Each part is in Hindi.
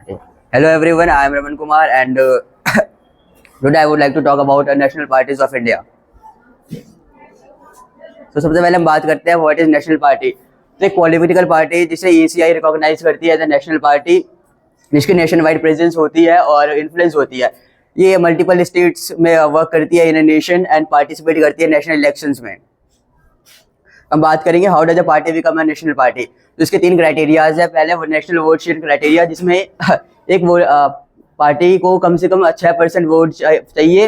Hello everyone, I am Raman Kumar and today I would like to talk about national parties of India. तो सबसे पहले हम बात करते हैं व्हाट इज नेशनल पार्टी। तो एक पॉलिटिकल पार्टी जिसे ECI रिकॉग्नाइज करती है एज ए नेशनल पार्टी, जिसकी नेशन वाइड प्रेजेंस होती है और इन्फ्लुएंस होती है। ये मल्टीपल स्टेट्स में वर्क करती है इन ए नेशन एंड पार्टिसिपेट करती है नेशनल इलेक्शंस में। हम बात करेंगे how does a party become a national party. तो इसके 3 क्राइटेरियाज है। पहले वो नेशनल वोट शेयर क्राइटेरिया, जिसमें एक वो पार्टी को कम से कम 6% वोट चाहिए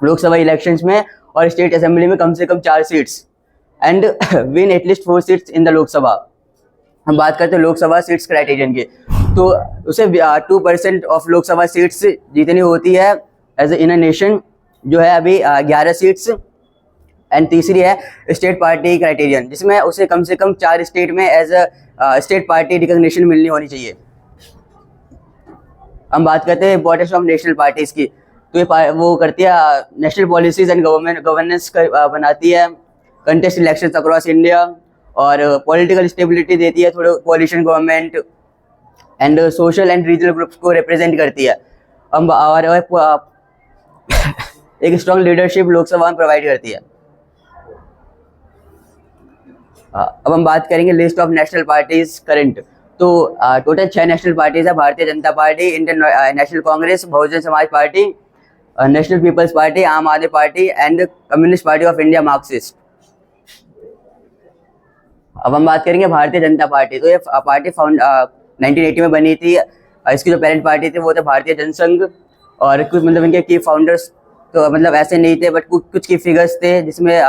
लोकसभा इलेक्शंस में और स्टेट असेंबली में कम से कम 4 seats and win at least 4 seats in the Lok Sabha. हम बात करते हैं लोकसभा सीट्स क्राइटेरियन की, तो उसे 2% ऑफ लोकसभा सीट्स जितनी होती है एज इन अ नेशन, जो है अभी 11 सीट्स। एंड तीसरी है स्टेट पार्टी क्राइटेरियन, जिसमें उसे कम से कम 4 स्टेट में as a state party recognition मिलनी होनी चाहिए। हम बात करते हैं इंपॉर्टेंस ऑफ नेशनल पार्टीज की। तो ये वो करती है नेशनल पॉलिसीज एंड गवर्नेंस बनाती है, कंटेस्ट इलेक्शंस अक्रॉस इंडिया और पॉलिटिकल स्टेबिलिटी देती है, थोड़े coalition government and social and regional groups को रिप्रेजेंट करती है। हम और एक स्ट्रॉन्ग लीडरशिप लोकसभा में प्रोवाइड करती है। अब हम बात करेंगे list of national parties current. तो टोटल 6 नेशनल पार्टीज है। Bharatiya Janata party, Indian national Congress, Bahujan Samaj party, national peoples party, आम आदमी party and communist party of India Marxist. अब हम बात करेंगे भारतीय जनता पार्टी। तो ये पार्टी 1980 में बनी थी। इसकी जो पेरेंट पार्टी थी वो थे भारतीय जनसंघ, और कुछ मतलब इनके की फाउंडर्स तो मतलब ऐसे नहीं थे, बट कुछ की फिगर्स थे, जिसमें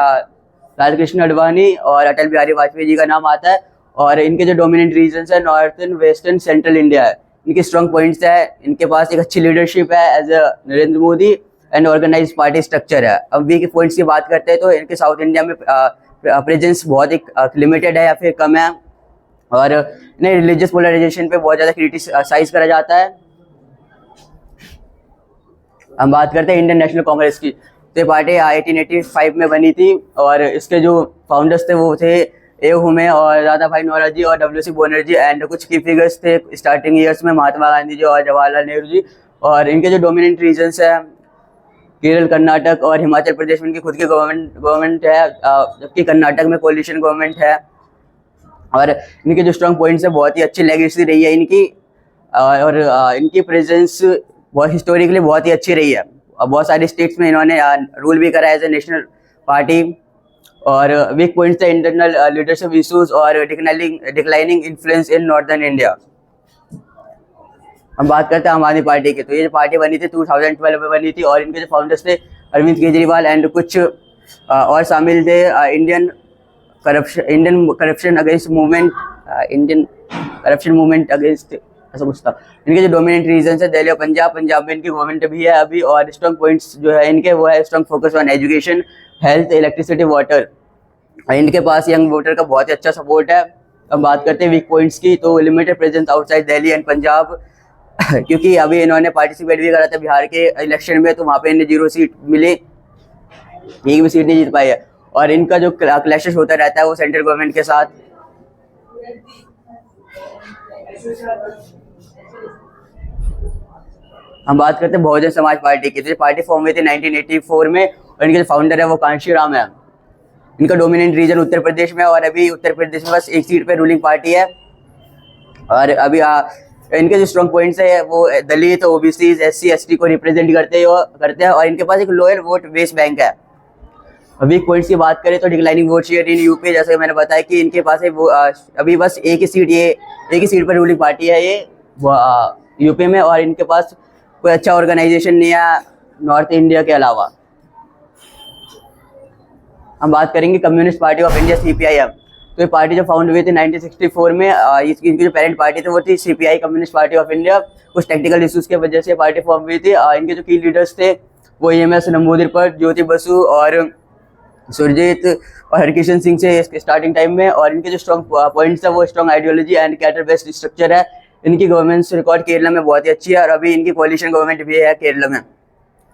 लालकृष्ण अडवाणी और अटल बिहारी वाजपेयी जी का नाम आता है। और इनके जो डोमिनेंट रीजन्स है नॉर्थन, वेस्टर्न, सेंट्रल इंडिया है। इनके स्ट्रॉन्ग पॉइंट्स है, इनके पास एक अच्छी लीडरशिप है as Narendra Modi and organize party structure है। अब वीक पॉइंट्स की बात करते हैं तो इनके साउथ इंडिया में प्रेजेंस बहुत ही लिमिटेड है या फिर कम है, और इन्हें रिलीजियस पोलराइजेशन पे बहुत ज़्यादा क्रिटिसाइज करा जाता है। हम बात करते हैं इंडियन नेशनल कांग्रेस की। तो ये पार्टी 1885 में बनी थी और इसके जो फाउंडर्स थे वो थे ए हुमे और दादा भाई नौरोजी और WC बनर्जी एंड कुछ की फिगर्स थे स्टार्टिंग ईयर्स में महात्मा गांधी जी और जवाहरलाल नेहरू जी। और इनके जो डोमिनेंट रीजन्स है केरल, कर्नाटक और हिमाचल प्रदेश में इनकी खुद की गवर्नमेंट है, जबकि कर्नाटक में कोलिशन गवर्नमेंट है। और इनके जो स्ट्रॉन्ग पॉइंट्स है, बहुत ही अच्छी लेगेसी रही है इनकी, और इनकी प्रेजेंस बहुत हिस्टोरिकली बहुत ही अच्छी रही है। बहुत सारे स्टेट्स में इन्होंने रूल भी करा एज ए नेशनल पार्टी। और वीक पॉइंट्स थे इंटरनल लीडरशिप इश्यूज और declining influence in northern India. हम बात करते हैं आम आदमी पार्टी की। तो ये जो पार्टी बनी थी 2012 में बनी थी और इनके जो फाउंडर्स थे अरविंद केजरीवाल एंड कुछ और शामिल थे Indian corruption against movement against, ऐसा कुछ था। इनके जो डोमिनेंट रीजन है दिल्ली और पंजाब में इनकी गवर्नमेंट भी है अभी। और स्ट्रॉन्ग पॉइंट्स जो है इनके वो है strong focus on education, health, electricity, water. इनके पास यंग वोटर का बहुत ही अच्छा सपोर्ट है। अब बात करते हैं वीक पॉइंट्स की। तो limited presence outside Delhi and Punjab क्योंकि अभी इन्होंने पार्टिसिपेट भी करा था बिहार के इलेक्शन में, तो वहाँ पे इन्हें 0 सीट मिले, एक भी सीट नहीं जीत पाई है। और इनका जो क्लैशेस होता रहता है वो सेंट्रल गवर्नमेंट के साथ। हम बात करते हैं बहुजन समाज पार्टी की। तो ये पार्टी फॉर्म हुई थी 1984 में और इनके जो फाउंडर है वो कांशी राम है। इनका डोमिनेंट रीजन उत्तर प्रदेश में, और अभी उत्तर प्रदेश में बस एक सीट पे रूलिंग पार्टी है। और अभी इनके जो स्ट्रॉन्ग पॉइंट्स है वो दलित, OBCs, SC, ST को रिप्रेजेंट करते हैं और इनके पास एक लोअर वोट बेस बैंक है। वीक पॉइंट्स की बात करें तो declining vote share in UP, जैसे मैंने बताया कि इनके पास है वो अभी बस एक ही सीट पर रूलिंग पार्टी है ये यूपी में, और इनके पास कोई अच्छा ऑर्गेनाइजेशन नहीं है नॉर्थ इंडिया के अलावा। हम बात करेंगे communist party of India CPIM। तो ये पार्टी जो फाउंड हुई थी 1964 में, इनकी जो पेरेंट पार्टी थी वो थी CPI communist party of India. कुछ टेक्निकल इश्यूज की वजह से पार्टी फॉर्म हुई थी। इनके जो की लीडर्स थे वो EMS नंबूदिरपर, ज्योति बसु और सुरजीत और हरकिशन सिंह से स्टार्टिंग टाइम में। और इनके जो स्ट्रॉन्ग पॉइंट्स है वो strong ideology and cadre based structure है। इनकी गवर्नेंस रिकॉर्ड केरला में बहुत ही अच्छी है और अभी इनकी कोलिशन गवर्नमेंट भी है केरला में।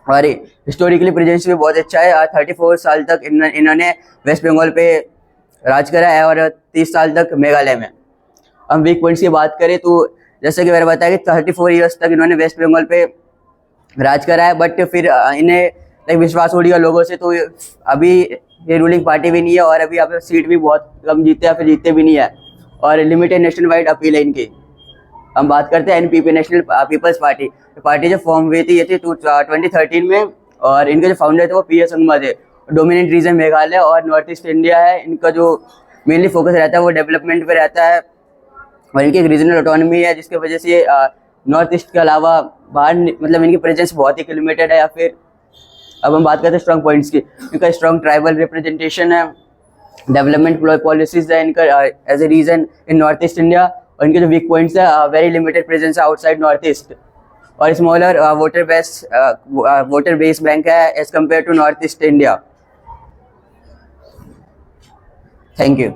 और हिस्टोरिकली प्रेजेंस भी बहुत अच्छा है। 34 साल तक इन्होंने वेस्ट बंगाल पे राज करा है और 30 साल तक मेघालय में। हम वीक पॉइंट्स की बात करें तो जैसे कि मैंने बताया कि 34 ईयर्स तक इन्होंने वेस्ट बंगाल पे राज करा है, बट फिर इन्हें लाइक विश्वास उड़ गया लोगों से, तो अभी ये रूलिंग पार्टी भी नहीं है और अभी यहाँ पे सीट भी बहुत कम जीते हैं, फिर जीतते भी नहीं है, और लिमिटेड नेशनल वाइड अपील है इनकी। हम बात करते हैं NPP, national peoples party. Party जो फॉर्म हुई थी ये थी 2013 में, और इनके जो फाउंडर थे वो पी एस संगमा थे। डोमिनेंट रीजन मेघालय और नॉर्थ ईस्ट इंडिया है, इनका जो मेनली फोकस रहता है वो डेवलपमेंट पे रहता है, और इनकी एक रीजनल ऑटोनॉमी है जिसकी वजह से नॉर्थ ईस्ट के अलावा बाहर मतलब इनकी प्रेजेंस बहुत ही लिमिटेड है। या फिर अब हम बात करते हैं स्ट्रॉन्ग पॉइंट्स की, इनका स्ट्रॉन्ग ट्राइबल रिप्रेजेंटेशन है, डेवलपमेंट पॉलिसीज है इनका as a region in north east India, और इनके जो वीक पॉइंट्स है वेरी लिमिटेड प्रेजेंस है आउटसाइड नॉर्थ ईस्ट, और स्मॉलर वोटर बेस बैंक है as compare to north east India. Thank you.